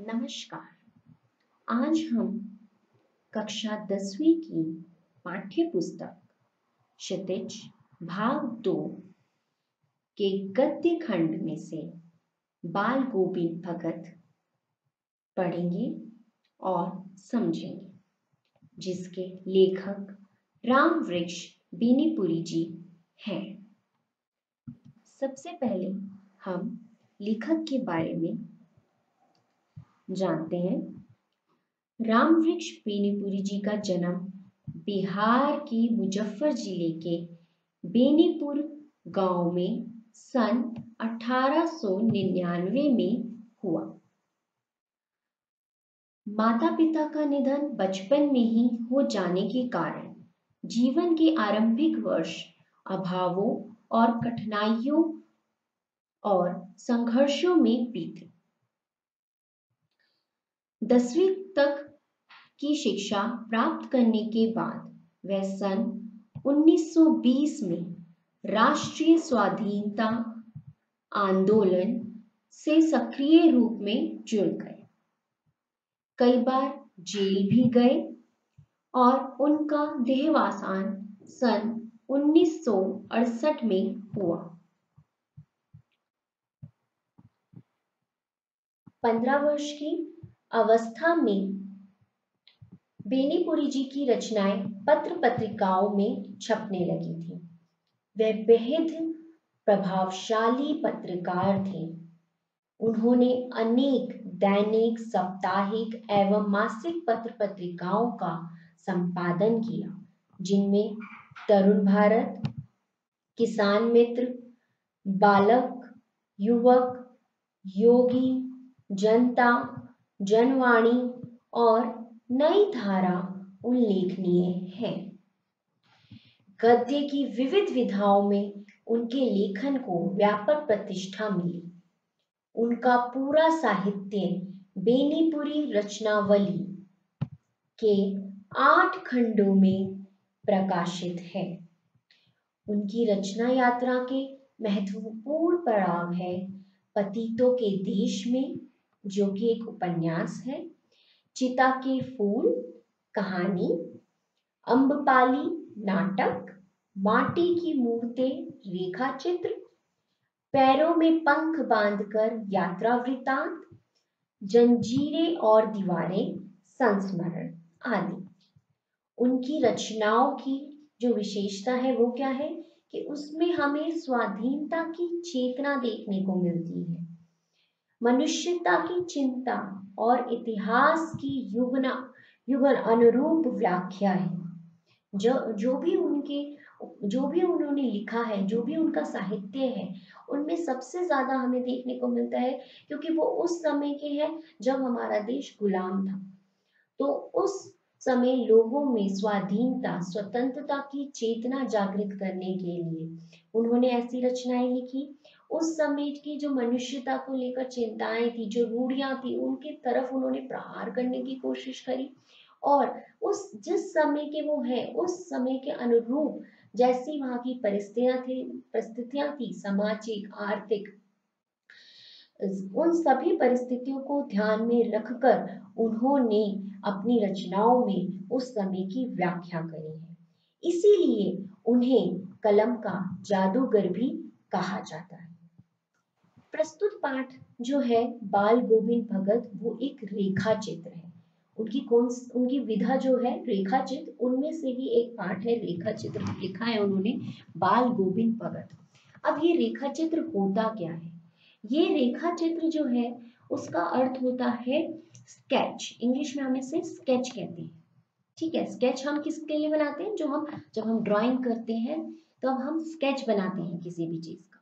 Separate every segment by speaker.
Speaker 1: नमस्कार। आज हम कक्षा 10वीं की पाठ्य पुस्तक क्षितिज भाग 2 के गद्य खंड में से बाल गोविंद भगत पढ़ेंगे और समझेंगे, जिसके लेखक रामवृक्ष बेनीपुरी जी हैं। सबसे पहले हम लेखक के बारे में जानते हैं। रामवृक्ष बेनीपुरी जी का जन्म बिहार के मुजफ्फर जिले के बेनीपुर गांव में सन 1899 में हुआ। माता पिता का निधन बचपन में ही हो जाने के कारण जीवन के आरंभिक वर्ष अभावों और कठिनाइयों और संघर्षों में बीते। 10वीं तक की शिक्षा प्राप्त करने के बाद वह सन 1920 में राष्ट्रीय स्वाधीनता आंदोलन से सक्रिय रूप में जुड़ गए। कई बार जेल भी गए और उनका देहावसान सन 1968 में हुआ। 15 वर्ष की अवस्था में बेनीपुरी जी की रचनाएं पत्र पत्रिकाओं में छपने लगी थी। वे बेहद प्रभावशाली पत्रकार थे। उन्होंने अनेक दैनिक, साप्ताहिक एवं मासिक पत्र पत्रिकाओं का संपादन किया, जिनमें तरुण भारत, किसान मित्र, बालक, युवक, योगी, जनता, जनवाणी और नई धारा उल्लेखनीय है। गद्य की विविध विधाओं में उनके लेखन को व्यापक प्रतिष्ठा मिली। उनका पूरा साहित्य बेनीपुरी रचनावली के 8 खंडों में प्रकाशित है। उनकी रचना यात्रा के महत्वपूर्ण पड़ाव है पतितों के देश में, जो कि एक उपन्यास है, चिता के फूल कहानी, अम्बपाली नाटक, माटी की मूर्तें रेखा चित्र, पैरों में पंख बांधकर यात्रा वृतांत, जंजीरें और दीवारें संस्मरण आदि। उनकी रचनाओं की जो विशेषता है वो क्या है कि उसमें हमें स्वाधीनता की चेतना देखने को मिलती है, मनुष्यता की चिंता और इतिहास की युगन अनुरूप व्याख्या है। जो भी उन्होंने लिखा है, जो भी उनका साहित्य है, उनमें सबसे ज्यादा हमें देखने को मिलता है, क्योंकि वो उस समय के हैं जब हमारा देश गुलाम था। तो उस समय लोगों में स्वाधीनता, स्वतंत्रता की चेतना जागृत करने के लिए उन्होंने ऐसी रचनाएं लिखी। उस समय की जो मनुष्यता को लेकर चिंताएं थी, जो रूढ़ियां थी, उनकी तरफ उन्होंने प्रहार करने की कोशिश करी और उस जिस समय के वो है उस समय के अनुरूप जैसी वहां की परिस्थितियां थी सामाजिक, आर्थिक, उन सभी परिस्थितियों को ध्यान में रखकर उन्होंने अपनी रचनाओं में उस समय की व्याख्या करी है। इसीलिए उन्हें कलम का जादूगर भी कहा जाता है। प्रस्तुत पाठ जो है बाल गोविंद भगत, वो एक रेखा चित्र है। उनकी विधा जो है रेखा चित्र, उनमें से ही एक पाठ है रेखा चित्र, लिखा है उन्होंने बाल गोविंद भगत। अब ये रेखा चित्र होता क्या है? ये रेखा चित्र जो है उसका अर्थ होता है स्केच। इंग्लिश में हम इसे स्केच कहते हैं। ठीक है, स्केच हम किसके लिए बनाते हैं? जब हम ड्राइंग करते हैं तब हम स्केच बनाते हैं किसी भी चीज का।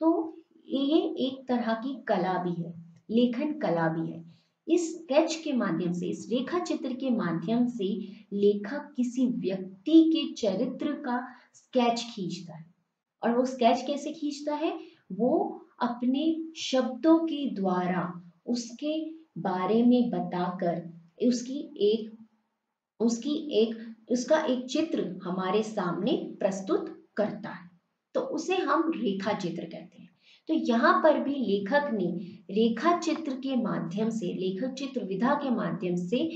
Speaker 1: तो ये एक तरह की कला भी है, लेखन कला भी है। इस स्केच के माध्यम से, इस रेखा चित्र के माध्यम से लेखक किसी व्यक्ति के चरित्र का स्केच खींचता है। और वो स्केच कैसे खींचता है? वो अपने शब्दों के द्वारा उसके बारे में बताकर उसका एक चित्र हमारे सामने प्रस्तुत करता है। तो उसे हम रेखा चित्र कहते हैं। तो यहाँ पर भी लेखक ने रेखा चित्र के माध्यम से, लेखक चित्र विधा के माध्यम से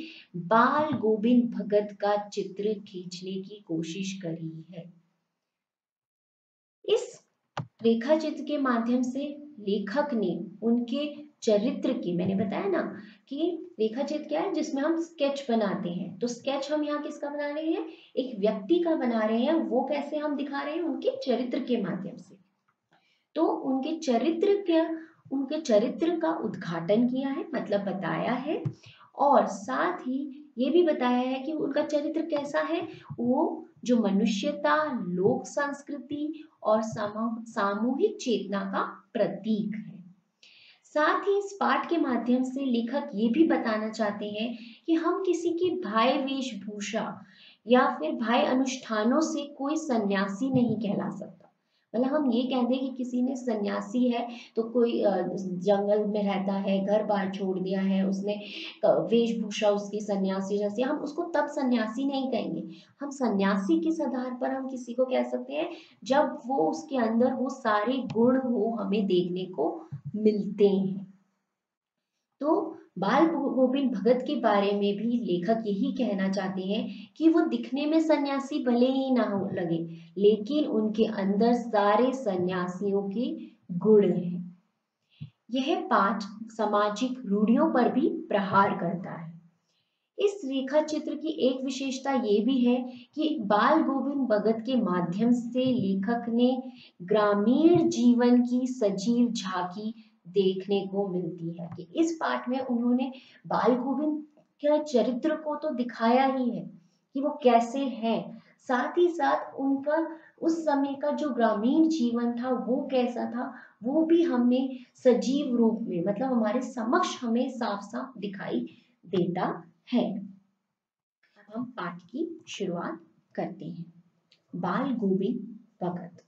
Speaker 1: बाल गोविंद भगत का चित्र खींचने की कोशिश करी है। इस रेखा चित्र के माध्यम से लेखक ने उनके चरित्र की, मैंने बताया ना कि रेखा चित्र क्या है, जिसमें हम स्केच बनाते हैं, तो स्केच हम यहाँ किसका बना रहे हैं, एक व्यक्ति का बना रहे हैं। वो कैसे हम दिखा रहे हैं, उनके चरित्र के माध्यम से। तो उनके चरित्र का उद्घाटन किया है, मतलब बताया है, और साथ ही ये भी बताया है कि उनका चरित्र कैसा है, वो जो मनुष्यता, लोक संस्कृति और सामूहिक चेतना का प्रतीक है। साथ ही इस पाठ के माध्यम से लेखक ये भी बताना चाहते हैं कि हम किसी की बाह्य वेशभूषा या फिर बाह्य अनुष्ठानों से कोई सन्यासी नहीं कहला सकता। मतलब हम ये कहते हैं कि किसी ने सन्यासी है तो कोई जंगल में रहता है, घर बार छोड़ दिया है उसने, वेशभूषा उसकी सन्यासी जैसी, हम उसको तब सन्यासी नहीं कहेंगे। हम सन्यासी किस आधार पर हम किसी को कह सकते हैं, जब वो उसके अंदर वो सारे गुण वो हमें देखने को मिलते हैं। तो बाल गोविंद भगत के बारे में भी लेखक यही कहना चाहते हैं कि वो दिखने में सन्यासी भले ही ना हो लगे, लेकिन उनके अंदर सारे सन्यासियों के गुण हैं। यह पाठ सामाजिक रूढ़ियों पर भी प्रहार करता है। इस रेखा चित्र की एक विशेषता ये भी है कि बाल गोविंद भगत के माध्यम से लेखक ने ग्रामीण जीवन की सजीव झांकी देखने को मिलती है। कि इस पाठ में उन्होंने बाल गोविंद के चरित्र को तो दिखाया ही है कि वो कैसे हैं, साथ ही साथ उनका उस समय का जो ग्रामीण जीवन था वो कैसा था, वो भी हमें सजीव रूप में, मतलब हमारे समक्ष हमें साफ साफ दिखाई देता है। अब हम पाठ की शुरुआत करते हैं। बाल गोविंद भगत।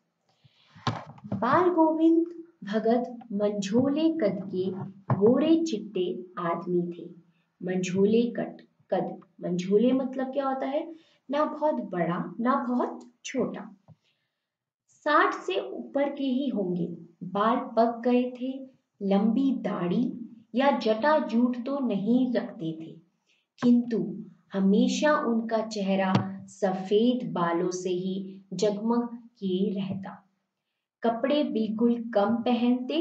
Speaker 1: बाल गोविंद भगत मंझोले कद के गोरे चिट्टे आदमी थे। मंझोले कद, मंझोले मतलब क्या होता है, ना बहुत बड़ा ना बहुत छोटा, 60 से ऊपर के ही होंगे। बाल पक गए थे, लंबी दाढ़ी या जटा जूट तो नहीं रखते थे, किंतु हमेशा उनका चेहरा सफेद बालों से ही जगमग किए रहता। कपड़े बिल्कुल कम पहनते,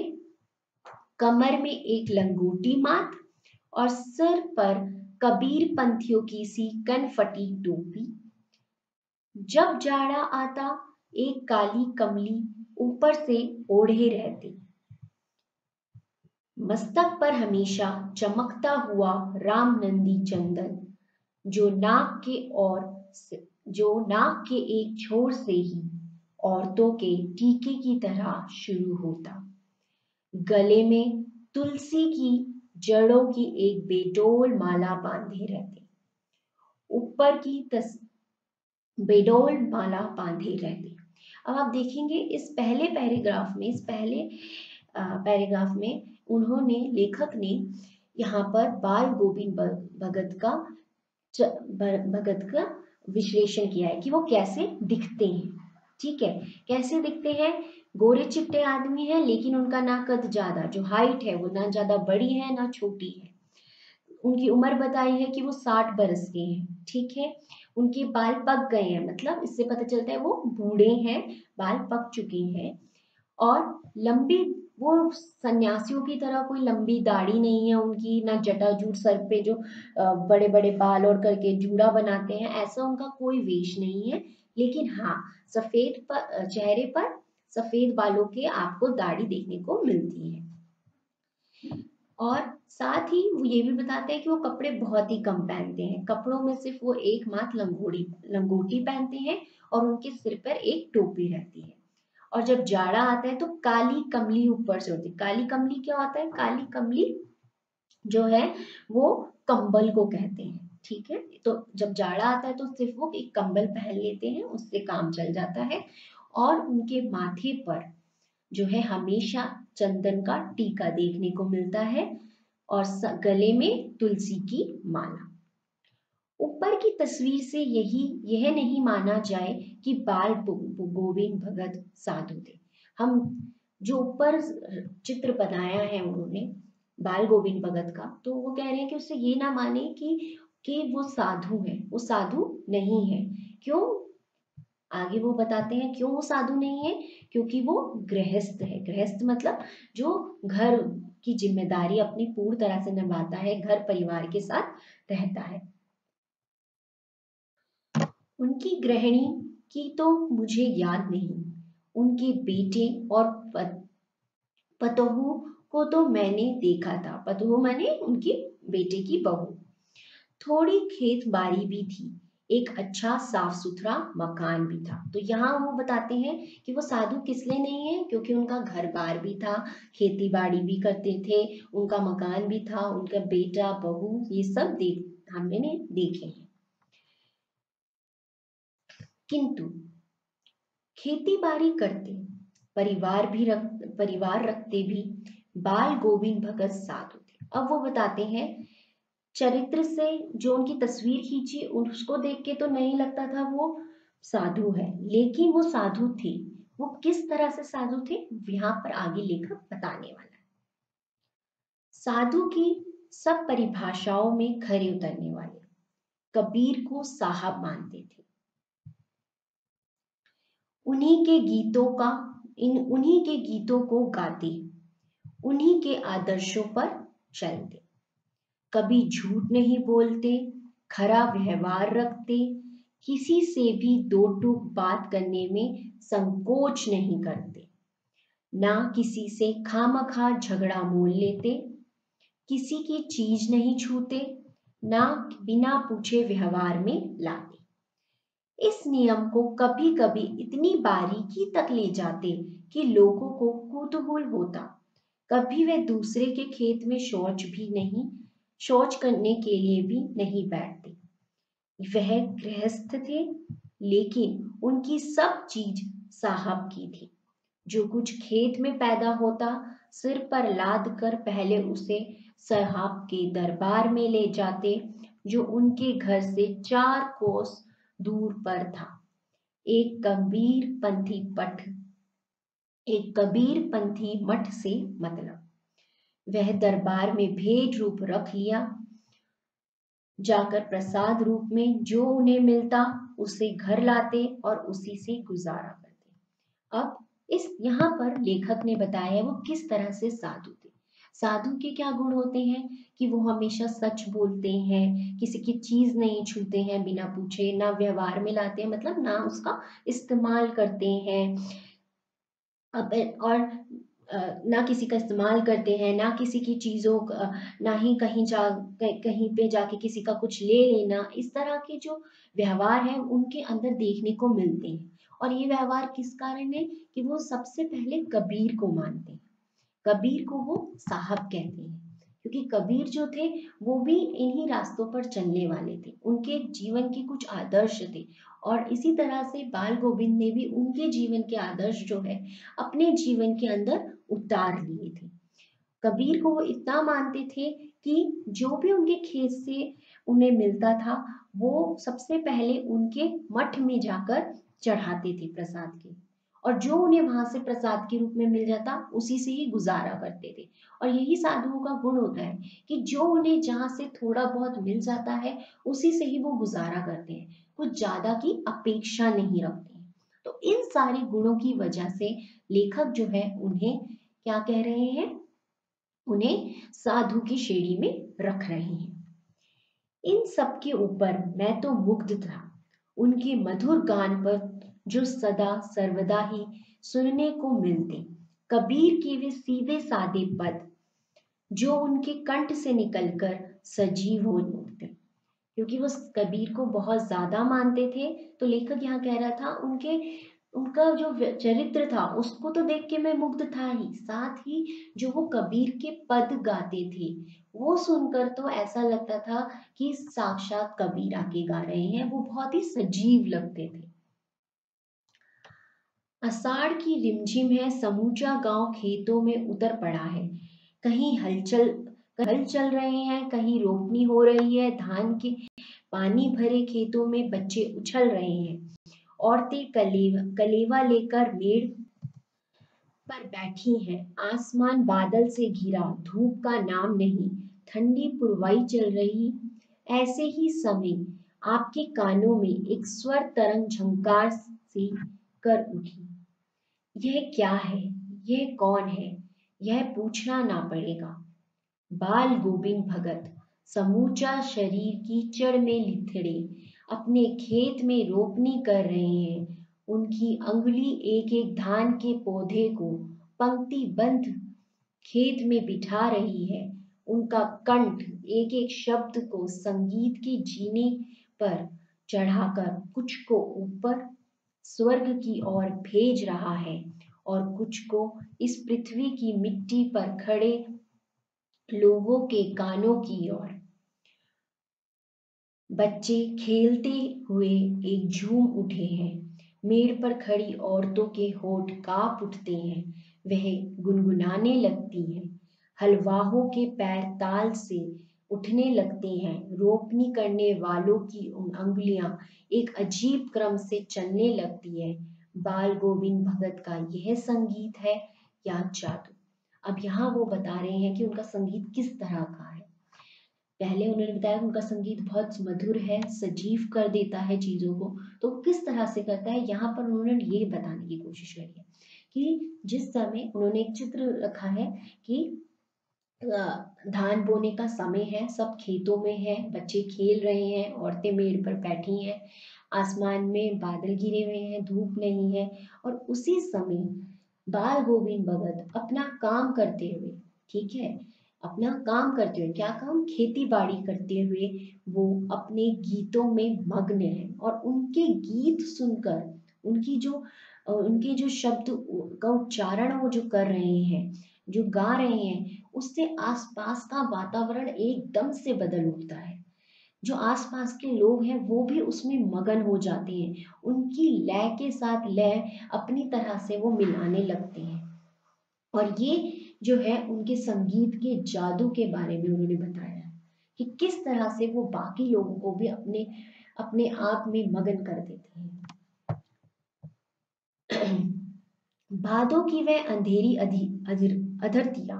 Speaker 1: कमर में एक लंगोटी मात और सर पर कबीर पंथियों की सी कनफटी टोपी। जब जाड़ा आता एक काली कमली ऊपर से ओढ़े रहते। मस्तक पर हमेशा चमकता हुआ रामनंदी चंदन, जो नाक के एक छोर से ही औरतों के टीके की तरह शुरू होता। गले में तुलसी की जड़ों की एक बेडोल माला बांधे रहते। ऊपर की बेडोल माला बांधे रहते। अब आप देखेंगे इस पहले पैराग्राफ में उन्होंने, लेखक ने यहाँ पर बाल गोविंद भगत का विश्लेषण किया है कि वो कैसे दिखते हैं। ठीक है, कैसे दिखते हैं, गोरे चिट्टे आदमी है, लेकिन उनका ना कद ज्यादा, जो हाइट है वो ना ज्यादा बड़ी है ना छोटी है। उनकी उम्र बताई है कि वो 60 बरस के हैं। ठीक है, उनके बाल पक गए हैं, मतलब इससे पता चलता है वो बूढ़े हैं, बाल पक चुके हैं। और लंबी, वो सन्यासियों की तरह कोई लंबी दाढ़ी नहीं है उनकी, ना जटाजूट सर पे जो बड़े बड़े बाल और करके जूड़ा बनाते हैं, ऐसा उनका कोई वेश नहीं है। लेकिन हाँ, चेहरे पर सफेद बालों के आपको दाढ़ी देखने को मिलती है। और साथ ही वो ये भी बताते हैं कि वो कपड़े बहुत ही कम पहनते हैं। कपड़ों में सिर्फ वो एक मात्र लंगोटी पहनते हैं और उनके सिर पर एक टोपी रहती है। और जब जाड़ा आता है तो काली कमली ऊपर से होती है। काली कमली क्या होता है, काली कमली जो है वो कंबल को कहते हैं। ठीक है, तो जब जाड़ा आता है तो सिर्फ वो एक कंबल पहन लेते हैं, उससे काम चल जाता है। और उनके माथे पर जो है हमेशा चंदन का टीका देखने को मिलता है और गले में तुलसी की माला। ऊपर की तस्वीर से यह नहीं माना जाए कि बाल गोविंद भगत साधु थे। हम जो ऊपर चित्र बनाया है उन्होंने बाल गोविंद भगत का, तो वो कह रहे हैं कि उससे ये ना माने कि वो साधु है, वो साधु नहीं है। क्यों? आगे वो बताते हैं क्यों वो साधु नहीं है। क्योंकि वो गृहस्थ है। गृहस्थ मतलब जो घर की जिम्मेदारी अपनी पूर्ण तरह से निभाता है, घर परिवार के साथ रहता है। उनकी गृहिणी की तो मुझे याद नहीं, उनके बेटे और पतोहू को तो मैंने देखा था। पतोहू माने उनकी बेटे की बहू। थोड़ी खेत बाड़ी भी थी, एक अच्छा साफ सुथरा मकान भी था। तो यहाँ वो बताते हैं कि वो साधु किस लिए नहीं है, क्योंकि उनका घर बार भी था, खेती बाड़ी भी करते थे, उनका मकान भी था, उनका बेटा बहू ये सब हमने देखे हैं। किंतु खेती बाड़ी करते, परिवार रखते भी बाल गोविंद भगत साधु थे। अब वो बताते हैं चरित्र से, जो उनकी तस्वीर खींची उसको देख के तो नहीं लगता था वो साधु है, लेकिन वो साधु थे। वो किस तरह से साधु थे यहाँ पर आगे लेखक बताने वाला है। साधु की सब परिभाषाओं में खरे उतरने वाले, कबीर को साहब मानते थे। उन्हीं के गीतों को गाते, उन्हीं के आदर्शों पर चलते, कभी झूठ नहीं बोलते, खरा व्यवहार रखते, किसी से भी दो टूक बात करने में संकोच नहीं करते, ना किसी से खामखा झगड़ा मोल लेते, किसी की चीज नहीं छूते, ना बिना पूछे व्यवहार में लाते। इस नियम को कभी कभी इतनी बारीकी तक ले जाते कि लोगों को कुतूहल होता। कभी वे दूसरे के खेत में शौच करने के लिए भी नहीं बैठते। वह गृहस्थ थे, लेकिन उनकी सब चीज साहब की थी। जो कुछ खेत में पैदा होता, सिर पर लाद कर पहले उसे साहब के दरबार में ले जाते, जो उनके घर से 4 कोस दूर पर था। एक कबीर पंथी मठ से मतलब वह दरबार में भेंट रूप रख लिया जाकर प्रसाद रूप में जो उन्हें मिलता उसे घर लाते और उसी से गुजारा करते। अब इस यहाँ पर लेखक ने बताया वो किस तरह से साधु थे। साधु के क्या गुण होते हैं कि वो हमेशा सच बोलते हैं, किसी की चीज नहीं छूते हैं बिना पूछे, ना व्यवहार में लाते हैं मतलब ना उसका इस्तेमाल करते हैं। अब और ना किसी का इस्तेमाल करते हैं, ना किसी की चीज़ों का, ना ही कहीं पे जाके किसी का कुछ ले लेना। इस तरह के जो व्यवहार हैं उनके अंदर देखने को मिलते हैं। और ये व्यवहार किस कारण है कि वो सबसे पहले कबीर को मानते हैं, कबीर को वो साहब कहते हैं, क्योंकि कबीर जो थे वो भी इन्हीं रास्तों पर चलने वाले थे, उनके जीवन के कुछ आदर्श थे। और इसी तरह से बाल गोविंद ने भी उनके जीवन के आदर्श जो है अपने जीवन के अंदर उतार लिए थे। कबीर को वो इतना मानते थे कि जो भी उनके खेत से उन्हें मिलता था वो सबसे पहले उनके मठ में जाकर चढ़ाते थे प्रसाद के, और जो उन्हें वहां से प्रसाद के रूप में मिल जाता उसी से ही गुजारा करते थे। और यही साधुओं का गुण होता है कि जो उन्हें जहां से थोड़ा बहुत मिल जाता है उसी से ही वो गुजारा करते हैं, कुछ ज्यादा की अपेक्षा नहीं रखते हैं। तो इन सारे गुणों की वजह से लेखक जो है उन्हें क्या कह रहे हैं, उन्हें साधु की श्रेणी में रख रहे हैं। इन सब के ऊपर मैं तो मुग्ध था, उनके मधुर गान पर जो सदा सर्वदा ही सुनने को मिलते, कबीर के वे सीधे सादे पद जो उनके कंठ से निकलकर सजीव हो उठते। क्योंकि वो कबीर को बहुत ज्यादा मानते थे, तो लेखक यहाँ कह रहा था उनके उनका जो चरित्र था उसको तो देख के मैं मुग्ध था ही, साथ ही जो वो कबीर के पद गाते थे वो सुनकर तो ऐसा लगता था कि साक्षात कबीर आके गा रहे हैं, वो बहुत ही सजीव लगते थे। आषाढ़ की रिमझिम है, समूचा गांव खेतों में उतर पड़ा है। कहीं हल चल रहे हैं, कहीं रोपनी हो रही है, धान के पानी भरे खेतों में बच्चे उछल रहे हैं। औरतें कलेवा लेकर मेड़ पर बैठी हैं, आसमान बादल से घिरा, धूप का नाम नहीं, ठंडी पुरवाई चल रही। ऐसे ही समय आपके कानों में एक स्वर तरंग झंकार सी कर उठी। यह क्या है? यह कौन है? यह पूछना ना पड़ेगा। बाल गोविंद भगत समूचा शरीर कीचड़ में लिथड़े अपने खेत में रोपनी कर रहे हैं। उनकी अंगुली एक एक धान के पौधे को पंक्तिबद्ध खेत में बिठा रही है। उनका कंठ एक एक शब्द को संगीत की जीने पर चढ़ाकर कुछ को ऊपर स्वर्ग की ओर भेज रहा है और कुछ को इस पृथ्वी की मिट्टी पर खड़े लोगों के कानों की ओर। बच्चे खेलते हुए एक झूम उठे हैं। मेड़ पर खड़ी औरतों के होठ कांप उठते हैं। वह गुनगुनाने लगती हैं। हलवाहों के पैर ताल से उठने लगते हैं। रोपनी करने वालों की अंगुलियां एक अजीब क्रम से चलने लगती है। बाल गोविंद भगत का यह संगीत है या जादू? अब यहाँ वो बता रहे हैं कि उनका संगीत किस तरह का है। पहले उन्होंने बताया कि उनका संगीत बहुत मधुर है, सजीव कर देता है चीजों को। तो किस तरह से करता है, यहाँ पर उन्होंने ये बताने की कोशिश करी है कि जिस समय उन्होंने एक चित्र रखा है कि धान बोने का समय है, सब खेतों में है, बच्चे खेल रहे हैं, औरतें मेड़ पर बैठी हैं, आसमान में बादल घिरे हुए हैं, धूप नहीं है, और उसी समय बाल गोविंद भगत अपना काम करते हुए, ठीक है, अपना काम करते हुए, क्या काम, खेती बाड़ी करते हुए वो अपने गीतों में मग्न है। और उनके गीत सुनकर उनके जो शब्द का उच्चारण वो जो कर रहे हैं, जो गा रहे हैं, उससे आसपास का वातावरण एकदम से बदल उठता है। जो आसपास के लोग हैं वो भी उसमें मगन हो जाते हैं। उनकी लय के साथ लय अपनी तरह से वो मिलाने लगते हैं। और ये जो है उनके संगीत के जादू के बारे में उन्होंने बताया है कि किस तरह से वो बाकी लोगों को भी अपने अपने आप में मगन कर देते हैं। भादों की वह अंधेरी अधरतियां,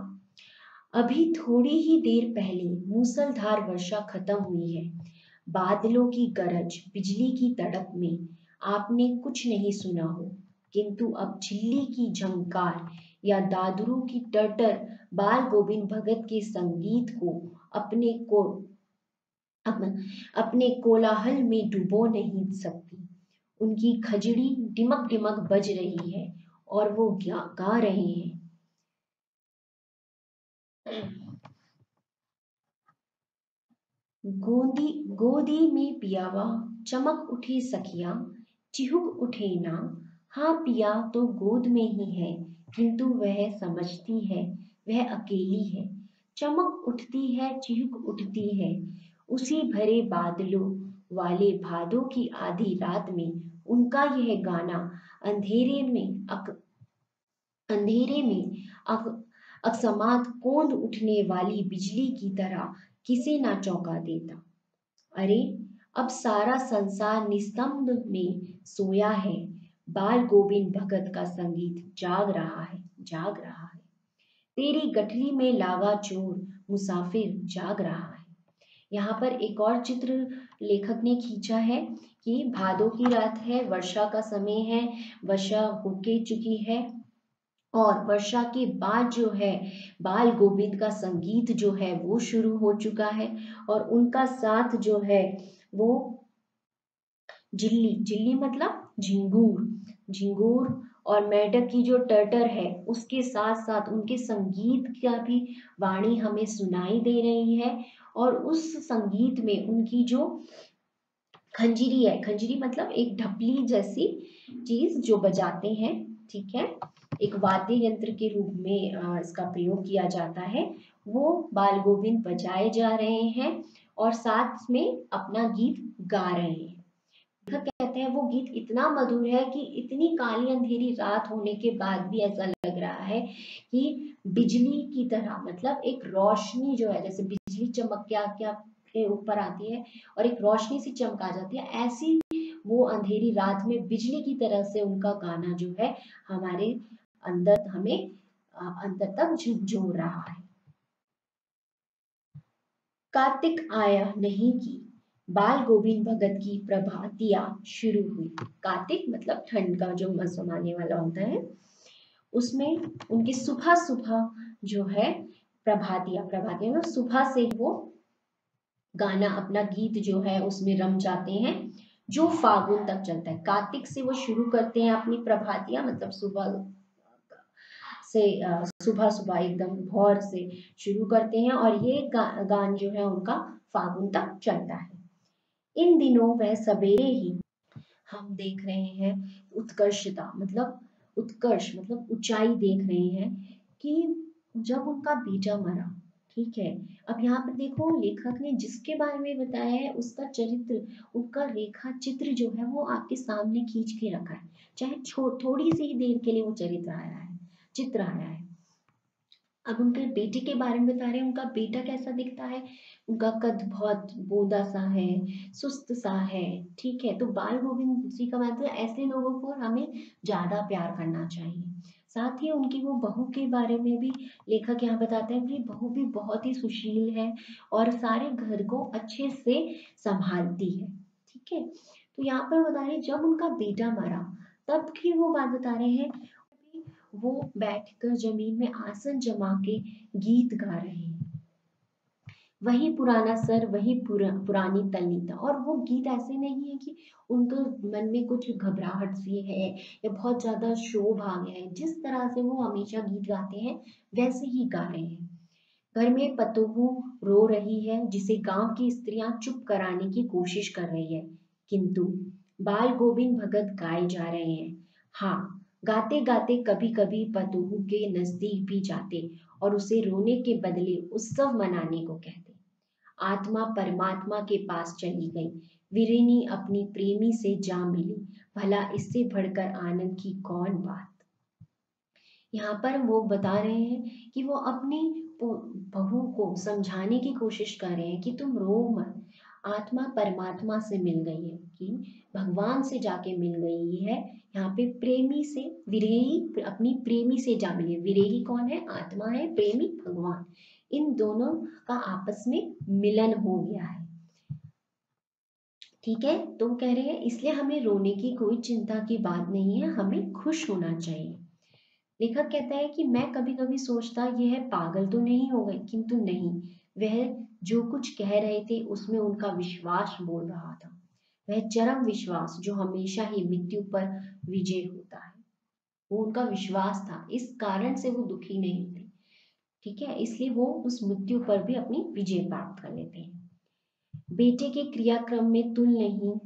Speaker 1: अभी थोड़ी ही देर पहले मूसलधार वर्षा खत्म हुई है। बादलों की गरज, बिजली की तड़प में आपने कुछ नहीं सुना हो, किंतु अब झिल्ली की झंकार या दादरू की टटर बाल गोविंद भगत के संगीत को अपने कोलाहल में डुबो नहीं सकती। उनकी खजड़ी डिमक डिमक बज रही है और वो गा रहे हैं। गोदी में पियावा, चमक उठे सखिया, चिहुक उठे ना। हाँ, पिया तो गोद में ही है, किंतु वह समझती है वह अकेली है। चमक उठती है, चिहुक उठती है, उसी भरे बादलों वाले भादों की आधी रात में उनका यह गाना अंधेरे में अकस्मात कौंध उठने वाली बिजली की तरह किसे ना चौंका देता। अरे, अब सारा संसार निस्तंभ में सोया है। बाल गोविंद भगत का संगीत जाग रहा है, जाग रहा है। तेरी गठरी में लागा चोर मुसाफिर जाग रहा है। यहाँ पर एक और चित्र लेखक ने खींचा है कि भादों की रात है, वर्षा का समय है, वर्षा होके चुकी है, और वर्षा के बाद जो है बाल गोविंद का संगीत जो है वो शुरू हो चुका है। और उनका साथ जो है वो झिल्ली मतलब झिंगूर, झिंगूर और मेंढक की जो टर्टर है उसके साथ साथ उनके संगीत का भी वाणी हमें सुनाई दे रही है। और उस संगीत में उनकी जो खंजरी है, खंजरी मतलब एक ढपली जैसी चीज जो बजाते हैं, ठीक है, एक वाद्य यंत्र के रूप में इसका प्रयोग किया जाता है, वो बाल गोविंद बजाए जा रहे हैं और साथ में अपना गीत गा रहे हैं। लेखक कहते हैं वो गीत इतना मधुर है कि इतनी काली अंधेरी रात होने के बाद भी ऐसा लग रहा है कि बिजली की तरह, मतलब एक रोशनी जो है, जैसे बिजली चमक के ऊपर आती है और एक रोशनी सी चमक आ जाती है, ऐसी वो अंधेरी रात में बिजली की तरह से उनका गाना जो है हमारे अंदर हमें अंदर तक झकझोर रहा है। कार्तिक आया नहीं की बाल गोविंद भगत की प्रभातियां शुरू हुई। कार्तिक मतलब ठंड का जो मौसम आने वाला होता है, उसमें उनकी सुबह सुबह जो है प्रभातियां, प्रभातियां मतलब सुबह से वो गाना अपना गीत जो है उसमें रम जाते हैं, जो फागुन तक चलता है। कार्तिक से वो शुरू करते हैं अपनी प्रभातियां, मतलब सुबह से सुबह सुबह एकदम भोर से शुरू करते हैं, और ये गान जो है उनका फागुन तक चलता है। इन दिनों वह सवेरे ही हम देख रहे हैं उत्कर्षता, मतलब उत्कर्ष मतलब ऊंचाई देख रहे हैं कि जब उनका बेटा मरा। ठीक है, अब यहाँ पर देखो लेखक ने जिसके बारे में बताया है उसका चरित्र, उनका रेखा चित्र जो है वो आपके सामने खींच के रखा है, चाहे थोड़ी सी ही देर के लिए वो चरित्र आया है, चित्र आया है। अब उनके बेटे के बारे में बता रहे हैं, उनका बेटा कैसा दिखता है, उनका कद बहुत बोदा सा है, सुस्त सा है। ठीक है, तो बाल गोविंद जी का मतलब ऐसे लोगों को हमें ज्यादा प्यार करना चाहिए। साथ ही उनकी वो बहू के बारे में भी लेखक यहाँ बताते हैं कि बहू भी बहुत ही सुशील है और सारे घर को अच्छे से संभालती है। ठीक है, तो यहाँ पर बता रहे जब उनका बेटा मरा तब की वो बात बता रहे हैं, वो बैठकर जमीन में आसन जमा के गीत गा रहे हैं। वही पुराना सर, वही पुरानी तलनीता। और वो गीत ऐसे नहीं है कि उनके मन में कुछ घबराहट सी है या बहुत ज्यादा शोभ आ गया है, जिस तरह से वो हमेशा गीत गाते हैं वैसे ही गा रहे हैं। घर में पतोहू रो रही है जिसे गांव की स्त्रियां चुप कराने की कोशिश कर रही है, किंतु बाल गोविंद भगत गाए जा रहे हैं। हाँ, गाते गाते कभी कभी पतोहू के नजदीक भी जाते और उसे रोने के बदले उत्सव मनाने को कहते। आत्मा परमात्मा के पास चली गई, वीरिनी अपनी प्रेमी से जा मिली, भला इससे बढ़कर आनंद की कौन बात। यहाँ पर वो बता रहे हैं कि वो अपनी बहू को समझाने की कोशिश कर रहे हैं कि तुम रो मत, आत्मा परमात्मा से मिल गई है, कि भगवान से जाके मिल गई है। यहाँ पे प्रेमी से विरेही अपनी प्रेमी से जा मिली है। विरेही कौन है, आत्मा है, प्रेमी भगवान। इन दोनों का आपस में मिलन हो गया है। ठीक है, तो कह रहे हैं इसलिए हमें रोने की कोई चिंता की बात नहीं है, हमें खुश होना चाहिए। लेखक कहता है कि मैं कभी कभी सोचता यह पागल तो नहीं हो गए, किंतु नहीं, वह जो कुछ कह रहे थे उसमें उनका विश्वास बोल रहा था, वह चरम विश्वास जो हमेशा ही मृत्यु पर विजय होता है। वो उनका विश्वास था, इस कारण से वो दुखी नहीं थे। ठीक है, इसलिए वो उस मृत्यु पर भी अपनी विजय प्राप्त कर लेते हैं। बेटे के क्रियाक्रम में तुल नहीं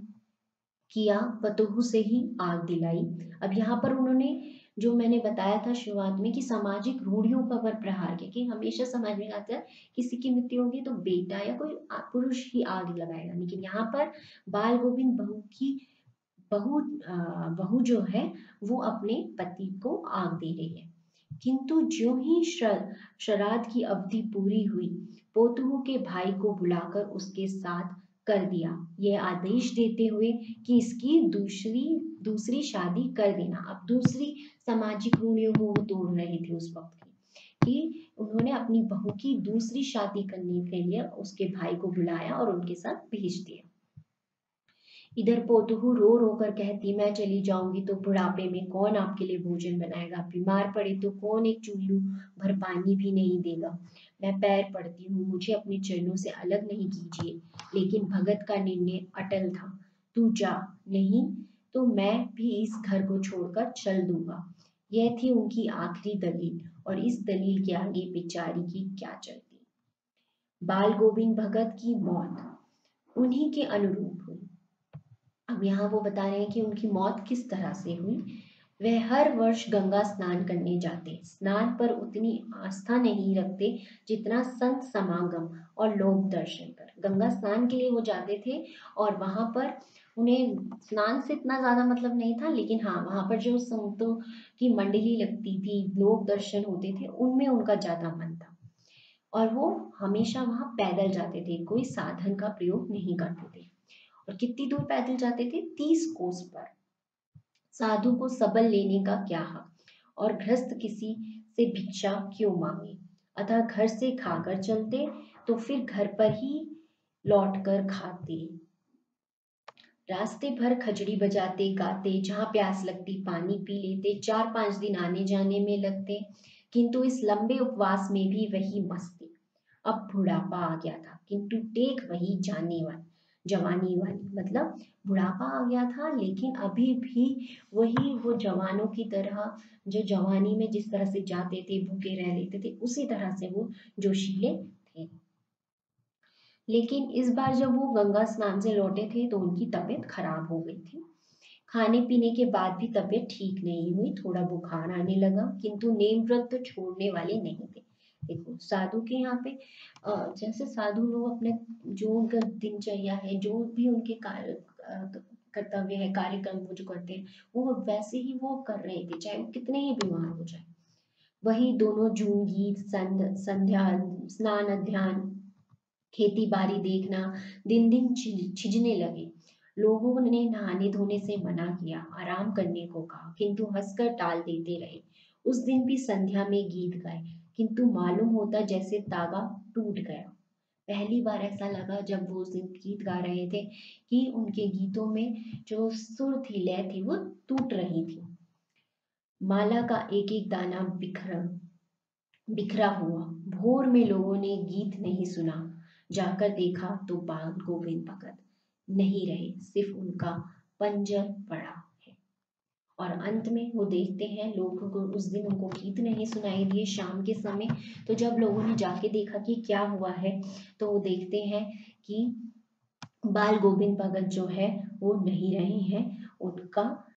Speaker 1: किया, पतोहू से ही आग दिलाई। अब यहाँ पर उन्होंने जो मैंने बताया था शुरुआत में कि सामाजिक रूढ़ियों पर प्रहार किया, कि हमेशा समाज में आता है किसी की मृत्यु होगी तो बेटा या कोई पुरुष ही आग लगाएगा, लेकिन यहाँ पर बाल गोविंद बहू जो है वो अपने पति को आग दे रही है। किंतु ज्यों ही श्राद्ध की अवधि पूरी हुई, पोतुओं के भाई को बुलाकर उसके साथ कर दिया, यह आदेश देते हुए कि इसकी दूसरी दूसरी शादी कर देना। अब दूसरी सामाजिक रूढ़ियों को वो तोड़ रहे थे उस वक्त की, कि उन्होंने अपनी बहू की दूसरी शादी करने के लिए उसके भाई को बुलाया और उनके साथ भेज दिया। इधर पोतुहू रो रो कर कहती, मैं चली जाऊंगी तो बुढ़ापे में कौन आपके लिए भोजन बनाएगा, बीमार पड़े तो कौन एक चुल्लू भर पानी भी नहीं देगा। मैं पैर पड़ती हूँ, मुझे अपने चरणों से अलग नहीं कीजिए। लेकिन भगत का निर्णय अटल था, तू जा, नहीं तो मैं भी इस घर को छोड़कर चल दूंगा। यह थी उनकी आखिरी दलील, और इस दलील के आगे बेचारी की क्या चलती। बाल गोविंद भगत की मौत उन्हीं के अनुरूप हुई। अब यहाँ वो बता रहे हैं कि उनकी मौत किस तरह से हुई। वह हर वर्ष गंगा स्नान करने जाते, स्नान पर उतनी आस्था नहीं रखते जितना संत समागम और लोक दर्शन पर। गंगा स्नान के लिए वो जाते थे और वहां पर उन्हें स्नान से इतना ज्यादा मतलब नहीं था, लेकिन हाँ वहां पर जो संतों की मंडली लगती थी, लोक दर्शन होते थे, उनमें उनका ज्यादा मन था। और वो हमेशा वहां पैदल जाते थे, कोई साधन का प्रयोग नहीं करते थे। और कितनी दूर पैदल जाते थे, 30 कोस पर। साधु को सबल लेने का क्या हक, और गृहस्थ किसी से भिक्षा क्यों मांगे। अतः घर से खाकर चलते तो फिर घर पर ही लौटकर खाते। रास्ते भर खजड़ी बजाते गाते, जहां प्यास लगती पानी पी लेते, 4-5 दिन आने जाने में लगते। किंतु इस लंबे उपवास में भी वही मस्ती। अब बुढ़ापा आ गया था, किंतु टेक वही जाने वाली जवानी वाली। मतलब बुढ़ापा आ गया था लेकिन अभी भी वही वो जवानों की तरह, जो जवानी में जिस तरह से जाते थे, भूखे रह लेते थे, उसी तरह से वो जोशीले थे। लेकिन इस बार जब वो गंगा स्नान से लौटे थे तो उनकी तबीयत खराब हो गई थी। खाने पीने के बाद भी तबीयत ठीक नहीं हुई, थोड़ा बुखार आने लगा, किंतु नेम व्रत तो छोड़ने वाले नहीं थे। देखो साधु के यहाँ पे जैसे साधु लोग अपने जो उनका दिनचर्या है, जो भी उनके कार्य कर्तव्य है, कार्यक्रम वो जो करते हैं, वो वैसे ही वो कर रहे थे, चाहे वो कितने ही बीमार हो जाए। वही दोनों झूम गीत, संध्या, स्नान, अध्यान, खेती बाड़ी देखना दिन दिन छिजने लगे। लोगों ने नहाने धोने से मना किया, आराम करने को कहा, किंतु हंसकर टाल देते रहे। उस दिन भी संध्या में गीत गाए, किंतु मालूम होता जैसे तागा टूट गया। पहली बार ऐसा लगा जब वो उस दिन गीत गा रहे थे कि उनके गीतों में जो सुर थी, लय थी, वो टूट रही थी। माला का एक एक दाना बिखरा हुआ। भोर में लोगों ने गीत नहीं सुना। जाकर देखा तो बाल गोविंद भगत नहीं रहे, सिर्फ उनका पंजर पड़ा है। और अंत में वो देखते हैं, लोगों को उस दिन उनको गीत नहीं सुनाई दिए शाम के समय। तो जब लोगों ने जाके देखा कि क्या हुआ है, तो वो देखते हैं कि बाल गोविंद भगत जो है वो नहीं रहे हैं, उनका